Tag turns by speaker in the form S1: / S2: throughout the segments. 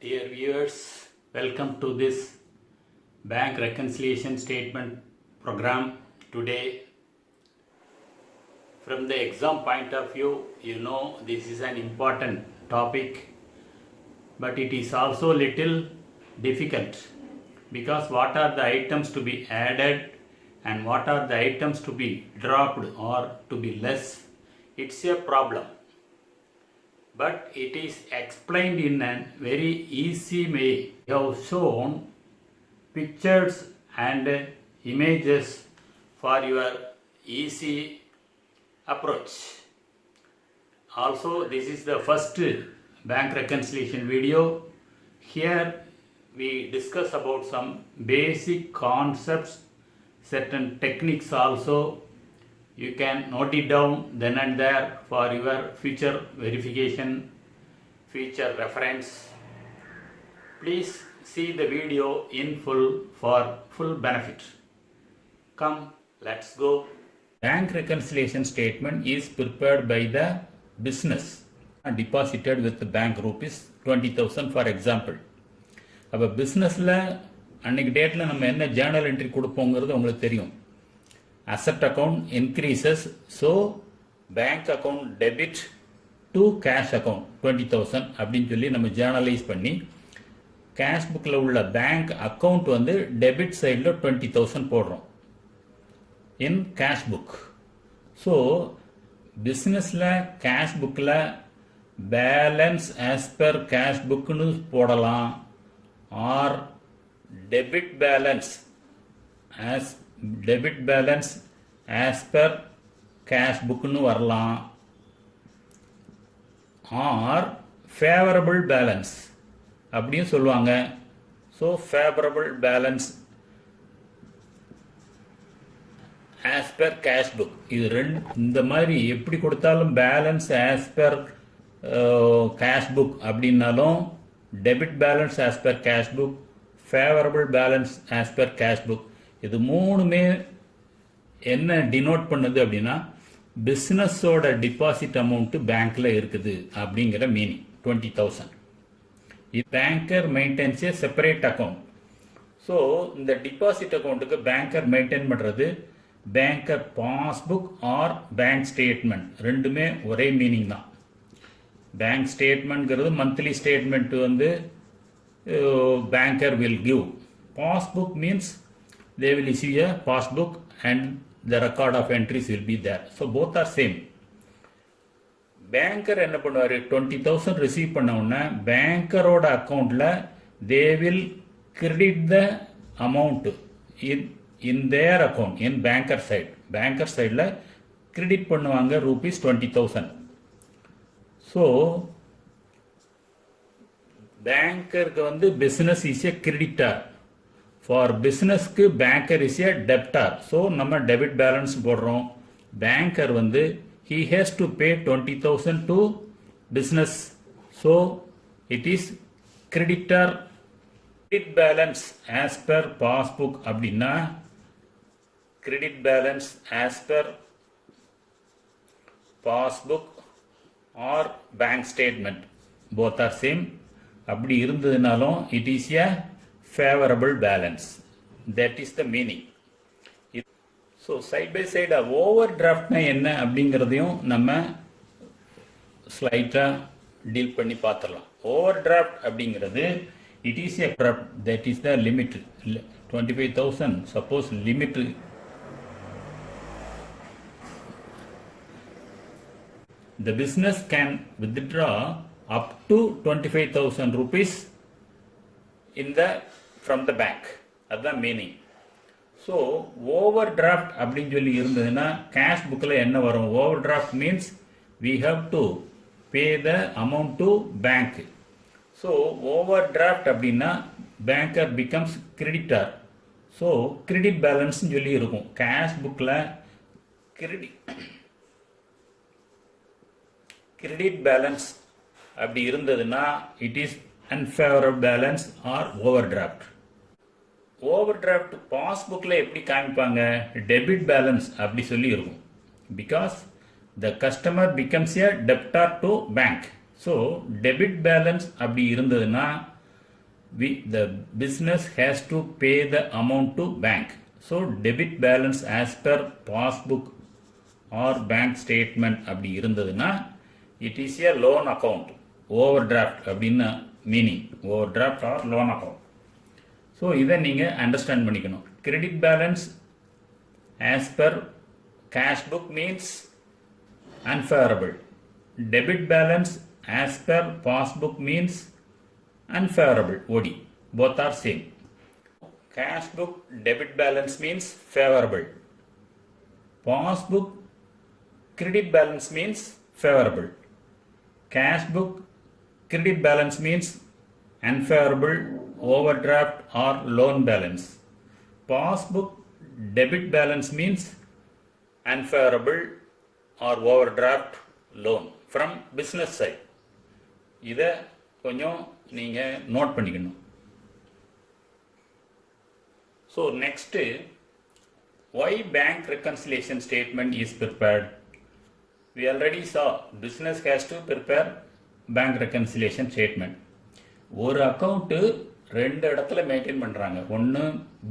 S1: Dear viewers, welcome to this bank reconciliation statement program. Today, from the exam point of view, this is an important topic, but it is also little difficult because what are the items to be added and what are the items to be dropped or to be less, it's a problem. But it is explained in a very easy way. We have shown pictures and images for your easy approach. Also, this is the first bank reconciliation video. Here we discuss about some basic concepts, certain techniques also. You can note it down then and there for your future verification, future reference. Please see the video in full for full benefit. Come, let's go. Bank reconciliation statement is prepared by the business and deposited with the bank rupees 20,000 for example. அப்போ பிஸ்னஸில் அன்றைக்கி டேட்டில் நம்ம என்ன Journal entry கொடுப்போங்கிறது உங்களுக்கு தெரியும். Asset account increases, so bank account debit to cash account 20,000 அப்படின்னு சொல்லி நம்ம ஜேர்னலைஸ் பண்ணி கேஷ் புக்கில் உள்ள பேங்க் அக்கௌண்ட் வந்து டெபிட் சைடில் 20,000 போடுறோம் இன் கேஷ் புக். ஸோ பிஸ்னஸில் கேஷ் புக்கில் பேலன்ஸ் ஆஸ் பர் கேஷ் புக்குன்னு போடலாம், or debit balance as per cash புக்குன்னு வரலாம், ஆர் ஃபேவரபிள் பேலன்ஸ் அப்படியும் சொல்லுவாங்க. So favourable balance as per cash book, இது ரெண்டு இந்த மாதிரி எப்படி கொடுத்தாலும் balance as per cash book அப்படின்னாலும் debit balance as per cash book, favourable balance as per cash book, இது மூணுமே என்ன டினோட் பண்ணுது அப்படின்னா பிஸ்னஸோட டிபாசிட் அமௌண்ட்டு பேங்க்கில் இருக்குது அப்படிங்கிற மீனிங் 20,000. பேங்கர் மெயின்டைன்ஸ் ஏ செப்பரேட் அக்கௌண்ட். ஸோ இந்த டிபாசிட் அக்கௌண்ட்டுக்கு பேங்கர் மெயின்டைன் பண்ணுறது banker passbook R bank statement, ரெண்டுமே ஒரே மீனிங் தான். பேங்க் ஸ்டேட்மெண்ட்ங்கிறது மந்த்லி ஸ்டேட்மெண்ட் வந்து banker will give. Passbook means they will issue a passbook and the record of entries will be there. So both are same. Banker என்ன பண்ணுவார், 20,000 receive பண்ண உடனே பேங்கரோட அக்கௌண்ட்டில் they will credit the amount in their account in banker side. Banker சைடில் credit பண்ணுவாங்க rupees 20,000. So பேங்கருக்கு வந்து business is a creditor, for பிஸ்னஸ்க்கு banker is a debtor. So நம்ம டெபிட் பேலன்ஸ் போடுறோம். பேங்கர் வந்து he has to pay 20,000 to business, so it is creditor. Credit balance as per passbook அப்படின்னா credit balance as per passbook or bank statement, both are same. அப்படி இருந்ததுனாலும் it is a favorable balance, that is the meaning. So side by சைடாக overdraft என்ன அப்படிங்கிறதையும் நம்ம ஸ்லைட்டாக deal பண்ணி பார்த்துடலாம். ஓவர் டிராஃப்ட் அப்படிங்கிறது it is a draft, that is the limit 25,000. Suppose limit the business can withdraw up to 25,000 rupees from the bank. அதுதான் meaning. So overdraft அப்படின்னு சொல்லி இருந்ததுன்னா கேஷ் புக்கில் என்ன வரும், overdraft means we have to pay the amount to bank. So overdraft அப்படின்னா banker becomes creditor. So credit பேலன்ஸ்னு சொல்லி இருக்கும். கேஷ் புக்கில் கிரெடிட் பேலன்ஸ் அப்படி இருந்ததுன்னா it is unfavourable balance or overdraft. Overdraft பாஸ்புக்கில் எப்படி காமிப்பாங்க, டெபிட் பேலன்ஸ் அப்படி சொல்லி இருக்கும். Because the customer becomes a debtor to bank. So debit balance அப்படி இருந்ததுன்னா the business has to pay the amount to bank. So debit balance as per passbook or bank statement அப்படி இருந்ததுன்னா it is a loan account. Overdraft அப்படின்னு meaning, overdraft or loan account. So இதை நீங்கள் understand பண்ணிக்கணும். Credit balance as per cash book means unfavorable. Debit balance as per passbook means unfavorable. OD. Both are same. Cash book debit balance means favorable. Passbook credit balance means favorable. Cash book credit balance means unfavorable, overdraft or loan balance. Passbook debit balance means unfavorable or overdraft loan from business side. இதை கொஞ்சம் நீங்கள் note பண்ணிக்கணும். So next, why bank reconciliation statement is prepared? We already saw business has to prepare bank reconciliation statement. ஒரு account ரெண்டு இடத்துல maintain பண்ணுறாங்க. ஒன்று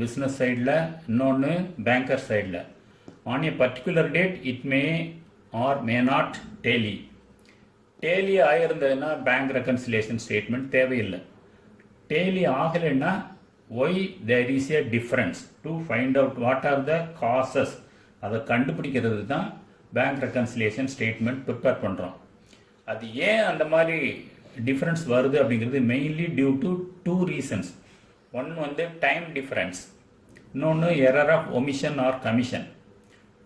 S1: business சைடில், இன்னொன்று பேங்கர் சைடில். On a particular date it may or may not tally. Tally ஆகிருந்ததுன்னா bank reconciliation statement தேவையில்லை. டேலி ஆகலைன்னா why there is a difference to find out what are the causes, அதை கண்டுபிடிக்கிறது தான் பேங்க் ரெக்கன்சிலேஷன் ஸ்டேட்மெண்ட் ப்ரிப்பேர் பண்ணுறோம். அது ஏன் அந்த மாதிரி டிஃப்ரென்ஸ் வருது அப்படிங்கிறது mainly due to two reasons. ஒன்று வந்து டைம் டிஃப்ரென்ஸ், இன்னொன்று error of omission or commission.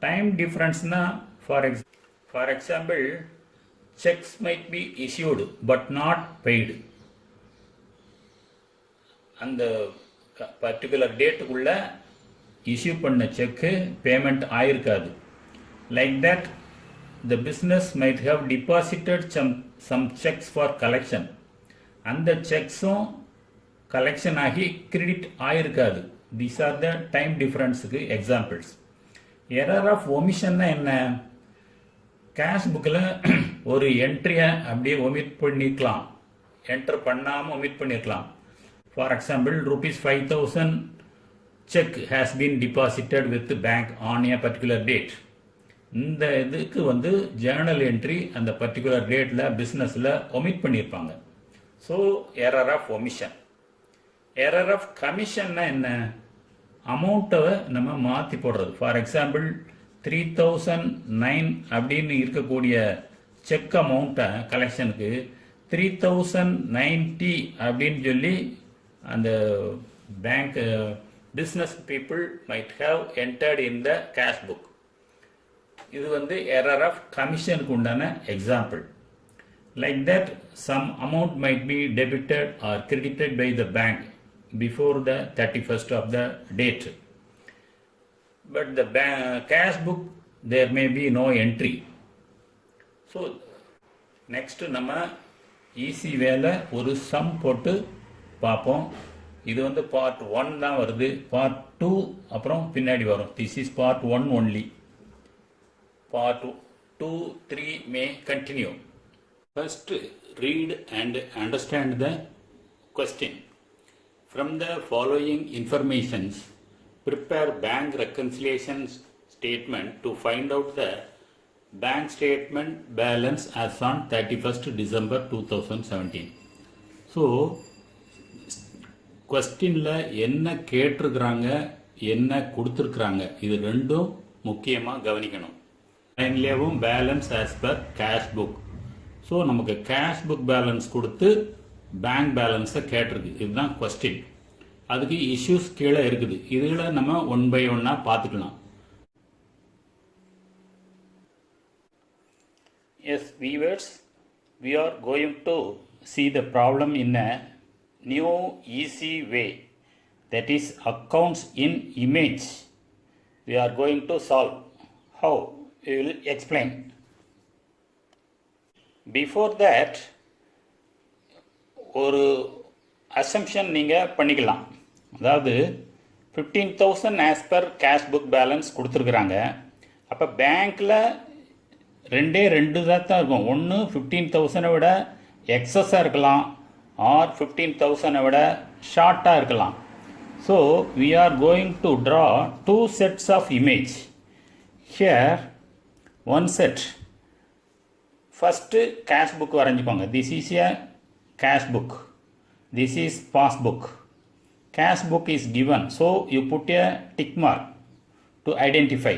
S1: Time டிஃப்ரென்ஸ்னால் for example checks might be issued but not paid. அந்த பர்டிகுலர் டேட்டுக்குள்ள இஷ்யூ பண்ண செக்கு பேமெண்ட் ஆயிருக்காது. Like that the business might have deposited some checks for collection. அந்த செக்ஸும் collection ஆகி credit ஆயிருக்காது. These are the time டிஃபரன்ஸுக்கு எக்ஸாம்பிள்ஸ். எரர் ஆஃப் ஒமிஷன்னா என்ன? கேஷ் புக்கில் ஒரு என்ட்ரியை அப்படியே ஒமிட் பண்ணிக்கலாம், என்டர் பண்ணாமல் ஒமிட் பண்ணியிருக்கலாம். For example ₹5,000 cheque has been deposited with bank on a particular date. இந்த இதுக்கு வந்து ஜேர்னல் என்ட்ரி அந்த பர்டிகுலர் டேட்டில் பிஸ்னஸில் ஒமிட் பண்ணியிருப்பாங்க. So error of omission. Error of கமிஷன்னா என்ன? அமௌண்ட்டை நம்ம மாற்றி போடுறது. ஃபார் எக்ஸாம்பிள் 3,009 அப்படின்னு இருக்கக்கூடிய செக் அமௌண்ட்டை கலெக்ஷனுக்கு 3,090 அப்படின்னு சொல்லி அந்த bank business people might have entered in the cash book. இது வந்து எரர் ஆஃப் கமிஷனுக்கு உண்டான example. Like that some amount might be debited or credited by the bank before the 31st of the date. But the cash book there may be no entry. So next நம்ம easy வேலை ஒரு some போட்டு பார்ப்போம். இது வந்து part 1 தான் வருது. Part 2 அப்புறம் பின்னாடி வரும். This is part 1 only. Part 2, 3 may continue. First, read and understand the question. From the following informations, prepare bank reconciliation statement to find out the bank statement balance as on 31st December 2017. So, questionல என்ன கேட்டிருக்கிறாங்க, என்ன கொடுத்துருக்குறாங்க, இது ரெண்டும் முக்கியமாக கவனிக்கணும். லைன்லேயும் balance as per cash book. So நமக்கு கேஷ் புக் பேலன்ஸ் கொடுத்து பேங்க் பேலன்ஸை கேட்டிருக்கு. இதுதான் கொஸ்டின். அதுக்கு இஷ்யூஸ் கீழே இருக்குது. இதில் நம்ம 1 by 1 பார்த்துக்கலாம். Yes, viewers, we are going to see the problem in a new easy way. That is accounts in image. We are going to solve. How? We will explain. Before that, ஒரு assumption நீங்கள் பண்ணிக்கலாம். அதாவது 15,000 as per cash book balance கொடுத்துருக்குறாங்க. அப்போ பேங்க்கில் ரெண்டு தான் இருக்கும். ஒன்று 15,000 விட எக்ஸஸாக இருக்கலாம், or 15,000 விட ஷார்ட்டாக இருக்கலாம். So we are going to draw two sets of image. Here one set. First cash book வரைஞ்சிக்கோங்க. This is a cash book. This is passbook. Cash book is given, so you put a tick mark to identify.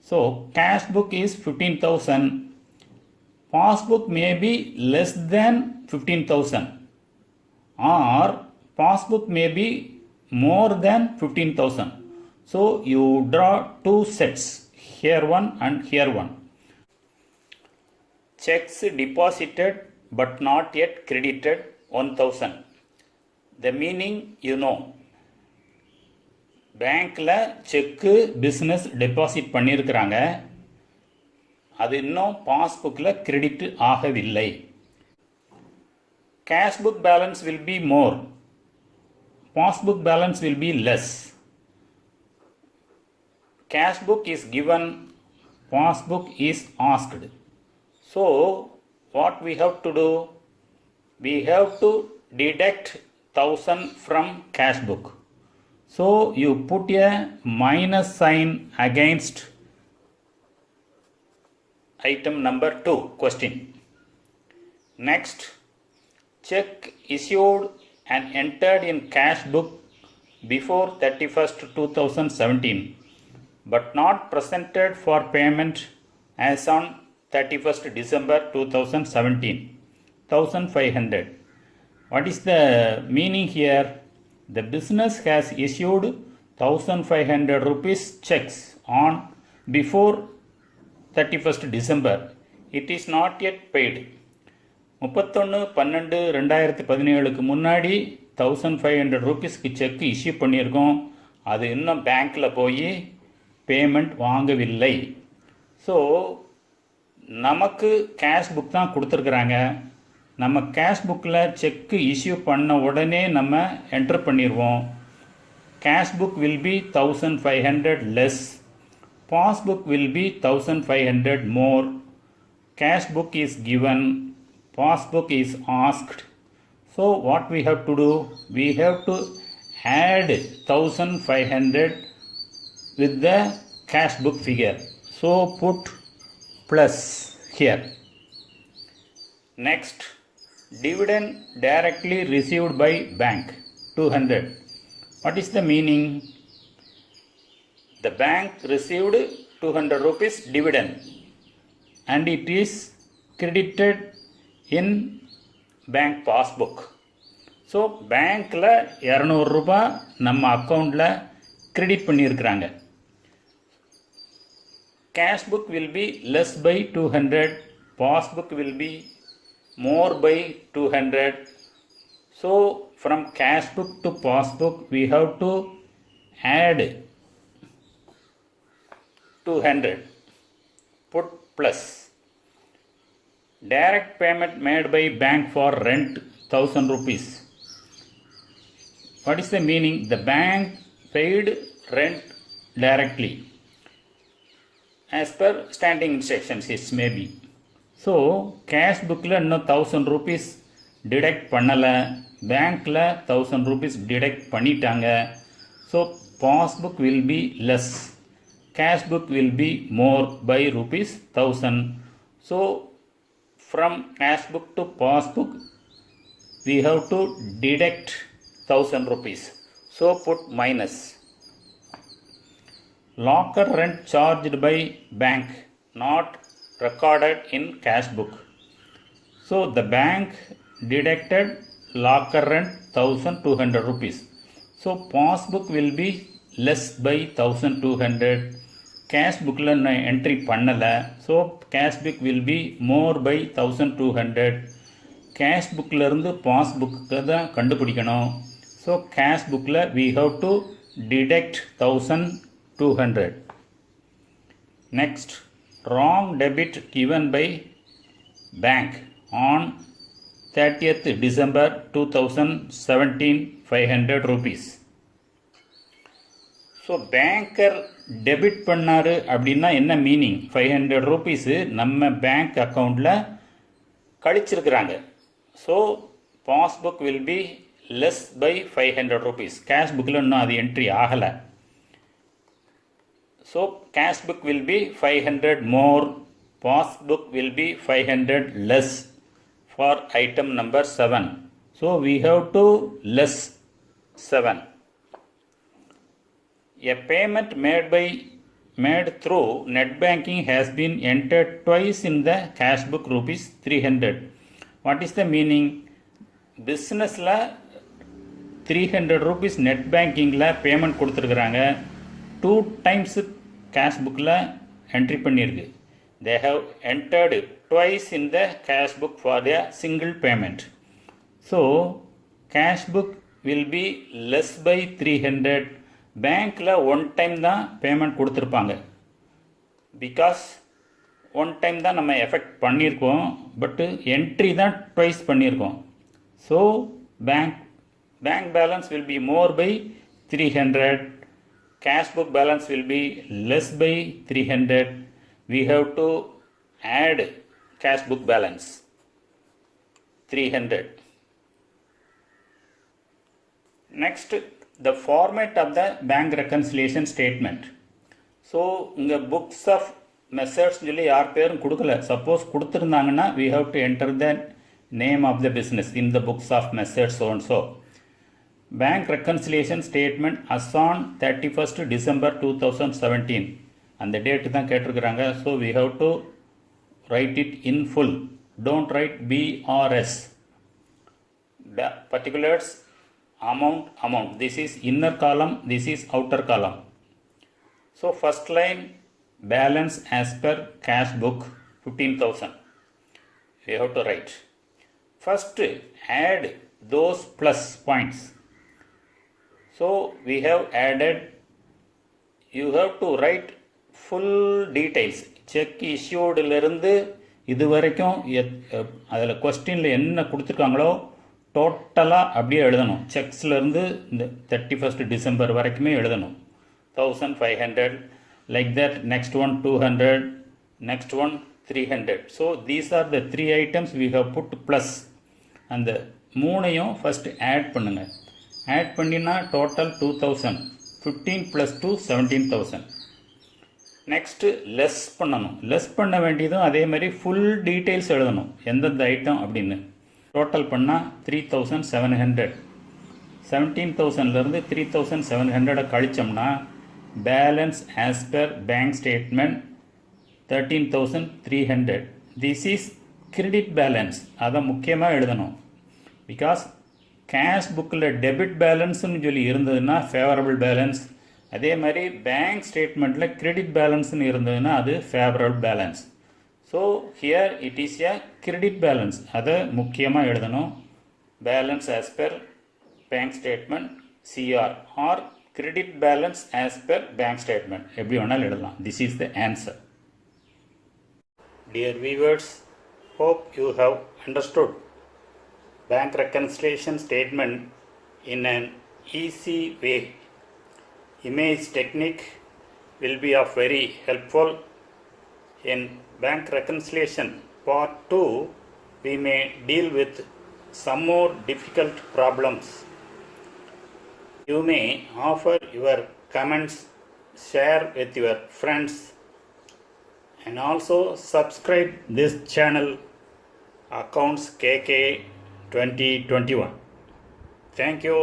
S1: So cash book is 15,000. Passbook may be less than 15,000 or passbook may be more than 15,000. So you draw two sets, here one and here one. Checks deposited but not yet credited 1,000. The meaning you know. பேங்க்கில் செக்கு business deposit பண்ணியிருக்கிறாங்க, அது இன்னும் பாஸ்புக்கில் credit ஆகவில்லை. Cash book balance will be more, passbook balance will be less. Cash book is given, passbook is asked. So what we have to do? We have to deduct 1,000 from cash book. So you put a minus sign against item number 2 question. Next, check issued and entered in cash book before 31st 2017 but not presented for payment as on 31st December 2017, 1,500. What is the meaning here? The business has issued 1,500 rupees checks on before 31st December. It is not yet paid. 31/12/2017 முன்னாடி 1,500 ரூபீஸ்க்கு check issue பண்ணியிருக்கோம், அது இன்னும் பேங்க்கில் போய் payment வாங்கவில்லை. So நமக்கு cash book தான் கொடுத்துருக்குறாங்க, நம்ம கேஷ் புக்கில் செக்கு இஷ்யூ பண்ண உடனே நம்ம என்ட்ரு பண்ணிடுவோம். Cash book will B 1,500 less, passbook will B 1,500 more. Cash book is given, passbook is asked. So what we have to do? We have to add 1,500 with the cash book figure. So put plus here. Next, dividend directly received by bank 200. What is the meaning? The bank received 200 rupees dividend and it is credited in bank passbook. So bankல 200 ரூபாய் நம்ம அக்கௌண்ட்டில் credit பண்ணியிருக்கிறாங்க. Cash book will be less by 200, passbook will be more by 200. So from cash book to passbook we have to add 200. Put plus. Direct payment made by bank for rent 1,000 rupees. What is the meaning? The bank paid rent directly as per standing instructions it may be. So cash புக்கில் இன்னும் 1,000 rupees detect பண்ணலை, பேங்க்கில் 1,000 rupees detect பண்ணிட்டாங்க. So passbook will be less, cash book will be more by rupees 1,000. So from cash book to passbook we have to deduct 1,000 rupees. So put minus. Locker rent charged by bank not recorded in cash book. So the bank deducted locker rent 1,200 rupees. So passbook will be less by 1,200. Cash book la na entry pannala, so cash book will be more by 1,200. Cash book la irundhu passbook da kandupidikanum. So cash book la we have to deduct 1,200. Next, wrong debit given by bank on 30th December 2017, 500 rupees. So banker debit பண்ணார் அப்படின்னா என்ன meaning? 500 rupees நம்ம bank அக்கௌண்ட்டில் கழிச்சிருக்கிறாங்க. So passbook will be less by 500 rupees. Cash book la இன்னும் அது entry ஆகல. So cash book will be 500 more, passbook will be 500 less for item number 7. So we have to less 7. A payment made through net banking has been entered twice in the cash book rupees 300. What is the meaning? Business la 300 rupees net banking la payment கொடுத்துருக்குறாங்க, 2 times cash book la entry பண்ணியிருக்கு. They have entered twice in the cash book for a single payment. So cash book will be less by 300. பேங்க்கில் one time தான் payment கொடுத்துருப்பாங்க. Because one time தான் நம்ம effect பண்ணியிருக்கோம், but entry தான் twice பண்ணியிருக்கோம். So bank balance will be more by 300. Cash book balance will be less by 300. We have to add cash book balance 300. Next, the format of the bank reconciliation statement. So இங்கே books of methods சொல்லி யார் பேரும் கொடுக்கல. Suppose கொடுத்துருந்தாங்கன்னா we have to enter the name of the business in the books of methods so and so. Bank reconciliation statement as on 31st December 2017 அந்த date தான் கேட்டிருக்கிறாங்க. So we have to write it in full. Don't write BRS. Particulars, amount. This is inner column, this is outer column. So first line, balance as per cash book 15,000. We have to write. First add those plus points. So we have added, you have to write full details. Check issued இருந்து இது வரைக்கும் அதில் கொஸ்டினில் என்ன கொடுத்துருக்காங்களோ டோட்டலாக அப்படியே எழுதணும். செக்ஸ்லேருந்து இந்த 31st December வரைக்குமே எழுதணும். 1500 like that. Next one 200, next one 300. So these are the 3 items we have put plus. அந்த மூணையும் ஃபஸ்ட்டு ஆட் பண்ணுங்கள். ஆட் பண்ணினா டோட்டல் 2000. 15 + 2 17,000. நெக்ஸ்ட்டு லெஸ் பண்ணணும். லெஸ் பண்ண வேண்டியதும் அதே மாதிரி ஃபுல் டீட்டெயில்ஸ் எழுதணும், எந்தெந்த ஐட்டம் அப்படின்னு. டோட்டல் பண்ணால் 3700. 17,000லேருந்து 3700 கழிச்சோம்னா balance as per bank statement 13,300. This is credit balance. அதை முக்கியமாக எழுதணும். பிகாஸ் கேஷ் புக்கில் டெபிட் பேலன்ஸ்னு சொல்லி இருந்ததுன்னா ஃபேவரபிள் பேலன்ஸ், அதே மாதிரி பேங்க் ஸ்டேட்மெண்ட்டில் கிரெடிட் பேலன்ஸ்னு இருந்ததுன்னா அது favourable balance. So here it is a credit balance. அதை முக்கியமாக எழுதணும். Balance as per bank statement CR or credit balance as per bank statement, எப்படி வேணாலும் எழுதலாம். This is the answer. Dear viewers, hope you have understood bank reconciliation statement in an easy way. Image technique will be of very helpful. In bank reconciliation part 2, we may deal with some more difficult problems. You may offer your comments, share with your friends, and also subscribe this channel Accounts KK 2021. Thank you.